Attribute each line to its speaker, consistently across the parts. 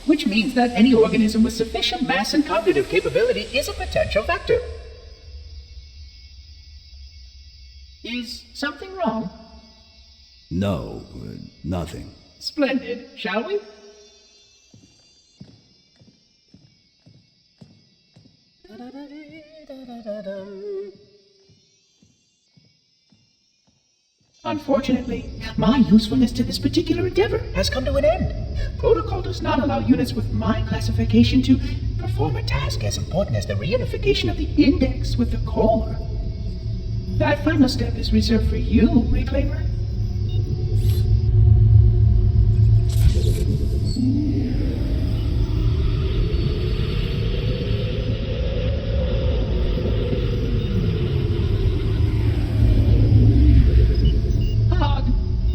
Speaker 1: which means that any organism with sufficient mass and cognitive capability is a potential vector. Is something wrong?
Speaker 2: No, nothing.
Speaker 1: Splendid, shall we? Unfortunately, my usefulness to this particular endeavor has come to an end. Protocol does not allow units with my classification to perform a task as important as the reunification of the index with the core. That final step is reserved for you, Reclaimer.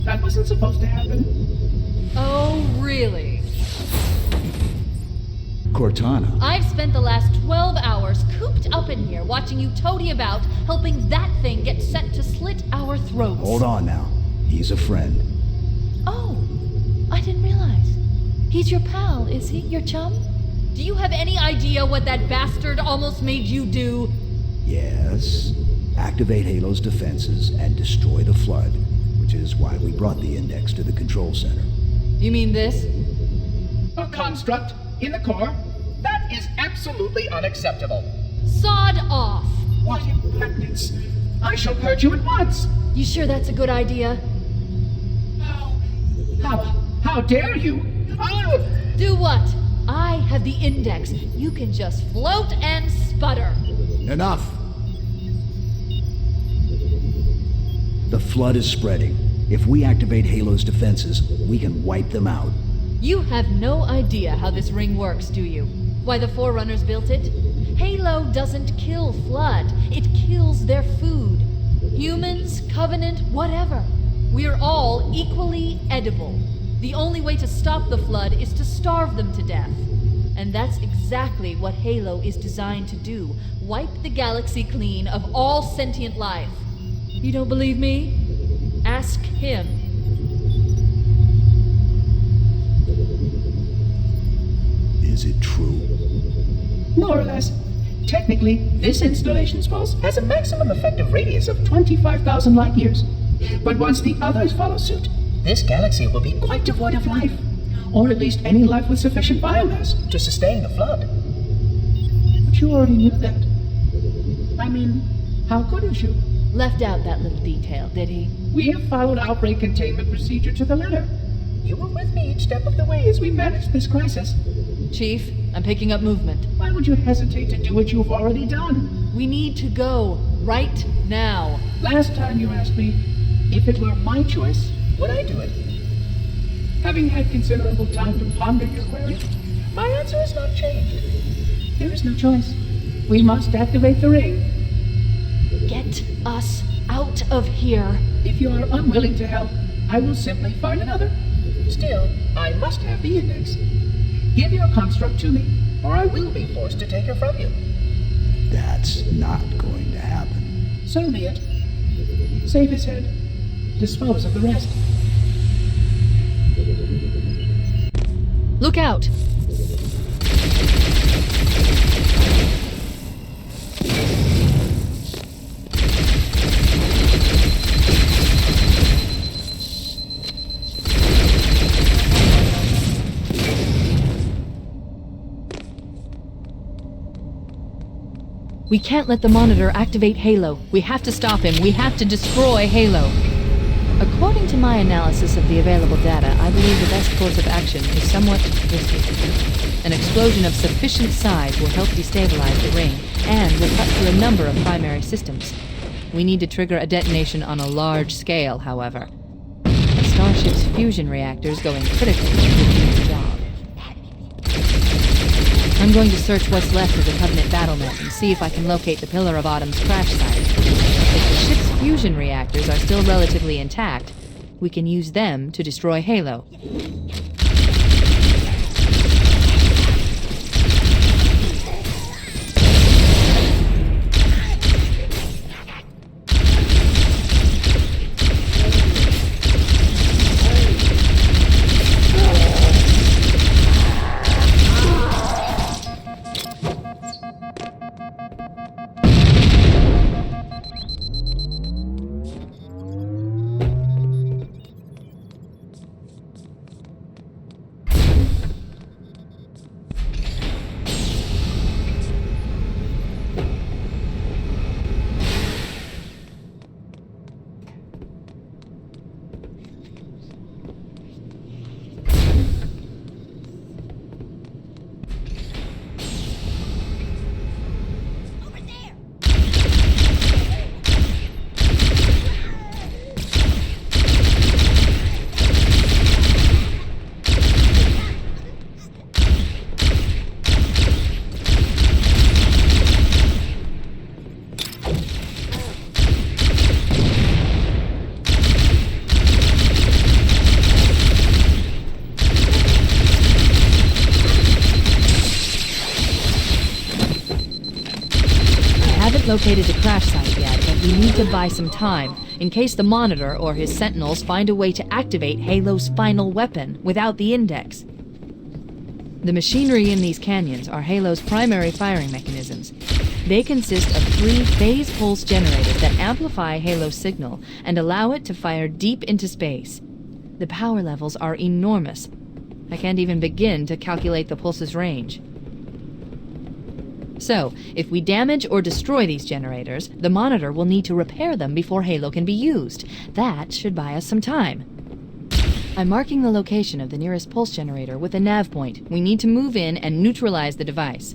Speaker 1: That wasn't supposed to happen.
Speaker 3: Oh, really?
Speaker 2: Cortana.
Speaker 3: I've spent the last 12 hours cooped up in here watching you toady about, helping that thing get set to slit our throats.
Speaker 2: Hold on now. He's a friend.
Speaker 3: Oh, I didn't realize. He's your pal, is he? Your chum? Do you have any idea what that bastard almost made you do?
Speaker 2: Yes. Activate Halo's defenses and destroy the Flood, which is why we brought the index to the control center.
Speaker 3: You mean this?
Speaker 1: A construct in the core? That is absolutely unacceptable.
Speaker 3: Sod off!
Speaker 1: What impertinence! I shall purge you at once!
Speaker 3: You sure that's a good idea?
Speaker 1: How dare you? Oh!
Speaker 3: Do what? I have the index. You can just float and sputter.
Speaker 2: Enough! The Flood is spreading. If we activate Halo's defenses, we can wipe them out.
Speaker 3: You have no idea how this ring works, do you? Why the Forerunners built it? Halo doesn't kill Flood. It kills their food. Humans, Covenant, whatever. We're all equally edible. The only way to stop the Flood is to starve them to death. And that's exactly what Halo is designed to do. Wipe the galaxy clean of all sentient life. You don't believe me? Ask him.
Speaker 2: Is it true?
Speaker 1: More or less. Technically, this installation's pulse has a maximum effective radius of 25,000 light years. But once the others follow suit, this galaxy will be quite devoid of life. Or at least any life with sufficient biomass to sustain the Flood. But you already knew that. I mean, how couldn't you?
Speaker 3: Left out that little detail, did he?
Speaker 1: We have followed outbreak containment procedure to the letter. You were with me each step of the way as we managed this crisis.
Speaker 3: Chief, I'm picking up movement.
Speaker 1: Why would you hesitate to do what you've already done?
Speaker 3: We need to go right now.
Speaker 1: Last time you asked me, if it were my choice, would I do it? Having had considerable time to ponder your query, my answer has not changed. There is no choice. We must activate the ring.
Speaker 3: Get us out of here.
Speaker 1: If you are unwilling to help, I will simply find another. Still, I must have the index. Give your construct to me, or I will be forced to take her from you.
Speaker 2: That's not going to happen.
Speaker 1: So be it. Save his head. Dispose of the rest.
Speaker 3: Look out! We can't let the Monitor activate Halo. We have to stop him. We have to destroy Halo. According to my analysis of the available data, I believe the best course of action is somewhat risky. An explosion of sufficient size will help destabilize the ring, and will cut through a number of primary systems. We need to trigger a detonation on a large scale, however. The Starship's fusion reactors going critical will do the job. I'm going to search what's left of the Covenant battlenet and see if I can locate the Pillar of Autumn's crash site. If the ship's fusion reactors are still relatively intact, we can use them to destroy Halo. located the crash site yet, but we need to buy some time, in case the Monitor or his Sentinels find a way to activate Halo's final weapon without the Index. The machinery in these canyons are Halo's primary firing mechanisms. They consist of 3 phase pulse generators that amplify Halo's signal and allow it to fire deep into space. The power levels are enormous. I can't even begin to calculate the pulse's range. So, if we damage or destroy these generators, the Monitor will need to repair them before Halo can be used. That should buy us some time. I'm marking the location of the nearest pulse generator with a nav point. We need to move in and neutralize the device.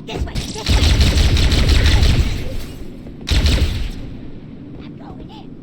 Speaker 4: This way, this way. I'm going in.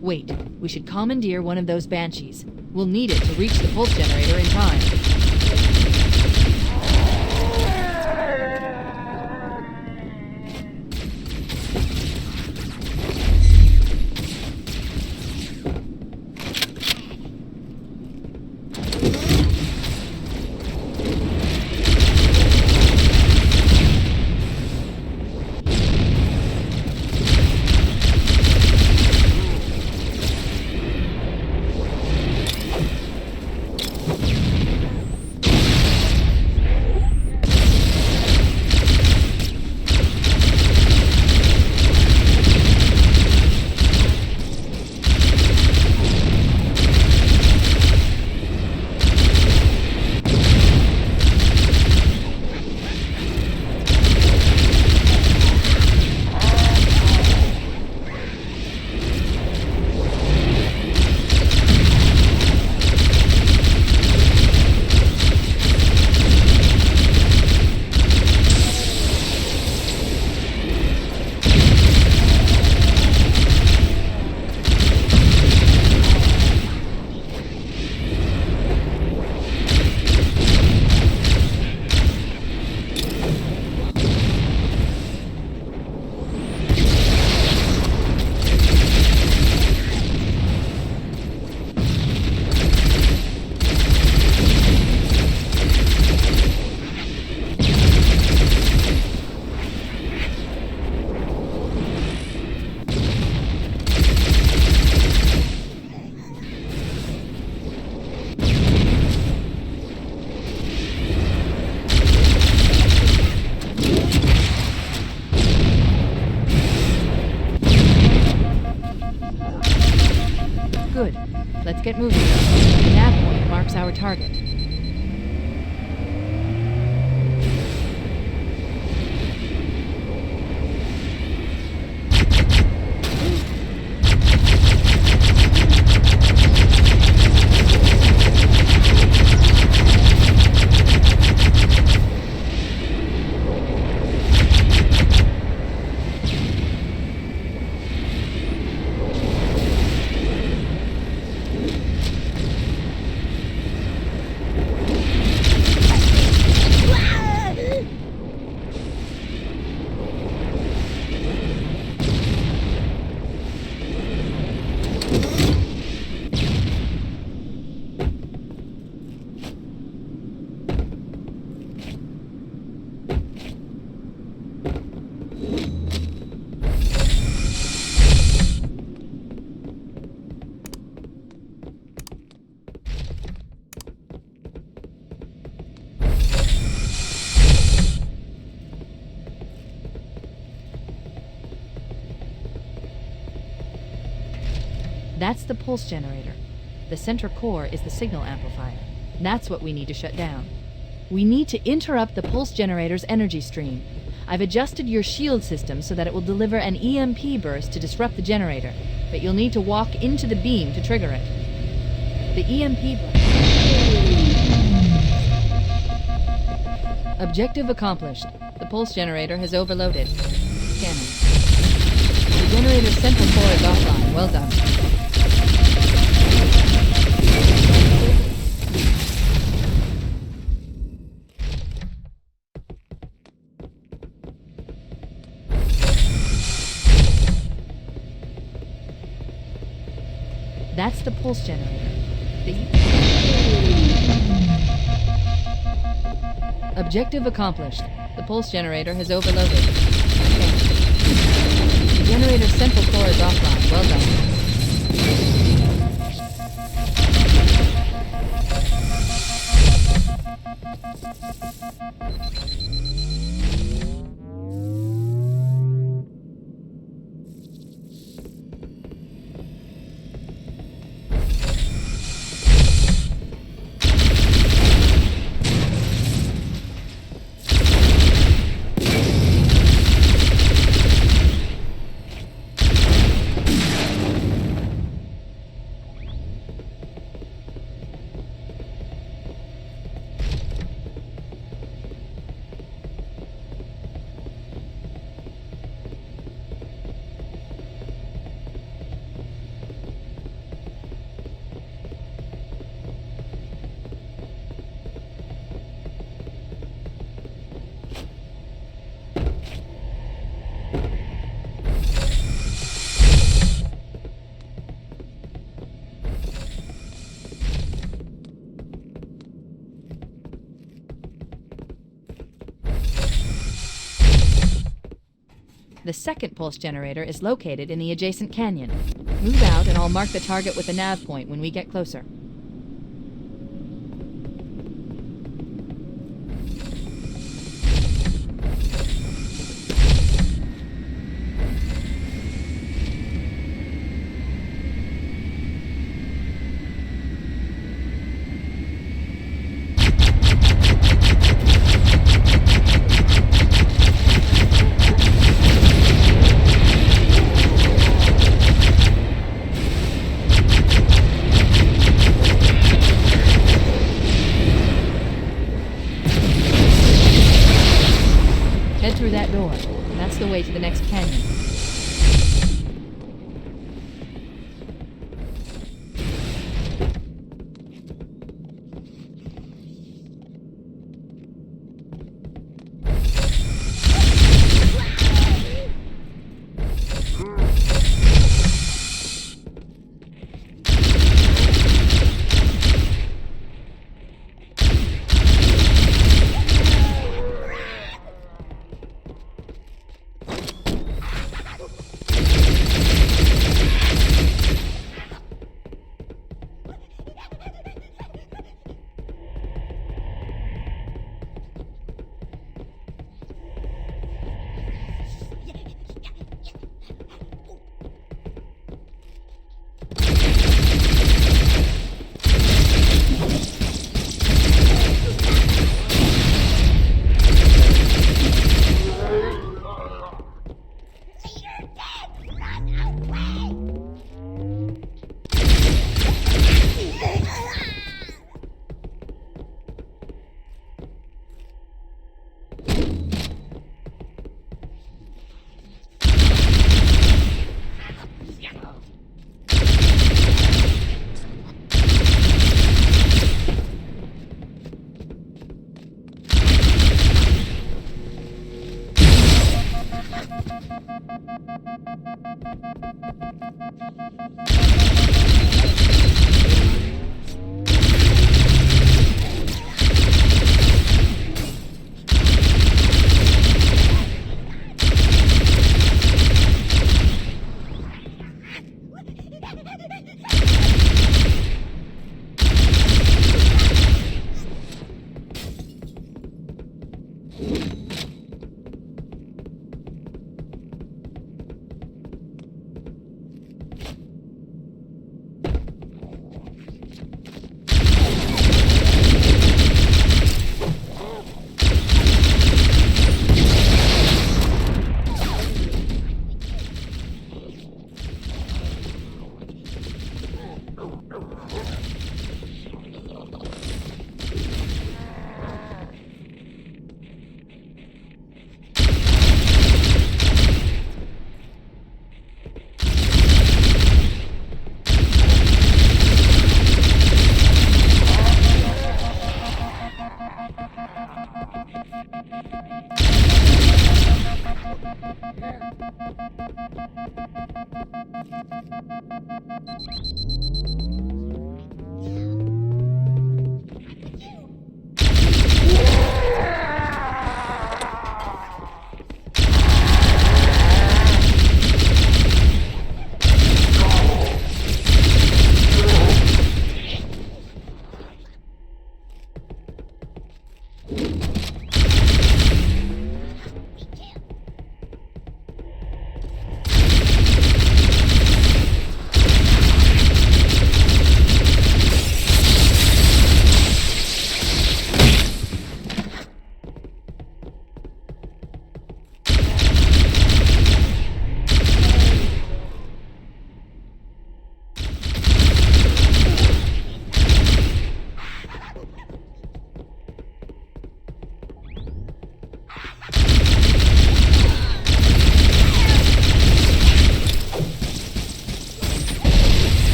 Speaker 3: Wait, we should commandeer one of those Banshees. We'll need it to reach the pulse generator in time. get moving. The nav point marks our target. That's the pulse generator. The center core is the signal amplifier. That's what we need to shut down. We need to interrupt the pulse generator's energy stream. I've adjusted your shield system so that it will deliver an EMP burst to disrupt the generator, but you'll need to walk into the beam to trigger it. The EMP burst. Objective accomplished. The pulse generator has overloaded. Scanning. The generator's central core is offline. Well done. That's the pulse generator. Objective accomplished. The pulse generator has overloaded. The generator's central core is offline. Well done. The second pulse generator is located in the adjacent canyon. Move out and I'll mark the target with a nav point when we get closer. Head through that door. That's the way to the next canyon.